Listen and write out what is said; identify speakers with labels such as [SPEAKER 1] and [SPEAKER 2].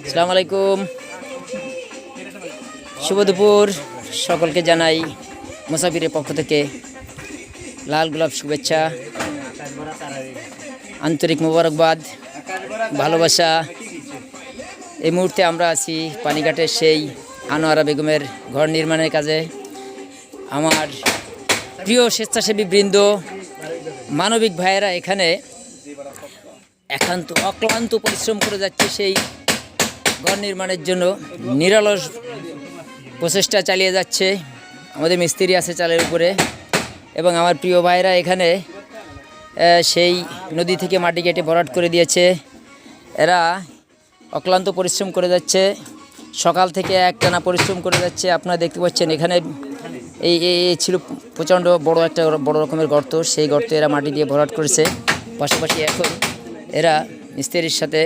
[SPEAKER 1] আসসালামু আলাইকুম, শুভ দুপুর। সকলকে জানাই মুসাফিরের পক্ষ থেকে লাল গোলাপ শুভেচ্ছা, আন্তরিক মোবারকবাদ, ভালোবাসা। এই মুহূর্তে আমরা আছি পানিঘাটের সেই আনোয়ারা বেগমের ঘর নির্মাণের কাজে। আমার প্রিয় স্বেচ্ছাসেবী বৃন্দ, মানবিক ভাইয়েরা এখানে অক্লান্ত পরিশ্রম করে যাচ্ছে সেই ঘর নির্মাণের জন্য। নিরলস প্রচেষ্টা চালিয়ে যাচ্ছে। আমাদের মিস্ত্রি আছে চালের উপরে, এবং আমার প্রিয় ভাইরা এখানে সেই নদী থেকে মাটি কেটে ভরাট করে দিয়েছে। এরা অক্লান্ত পরিশ্রম করে যাচ্ছে, সকাল থেকে একটানা পরিশ্রম করে যাচ্ছে। আপনারা দেখতে পাচ্ছেন এখানে এই ছিল প্রচণ্ড বড় রকমের গর্ত। সেই গর্তে এরা মাটি দিয়ে ভরাট করেছে। পাশাপাশি এখন এরা মিস্ত্রির সাথে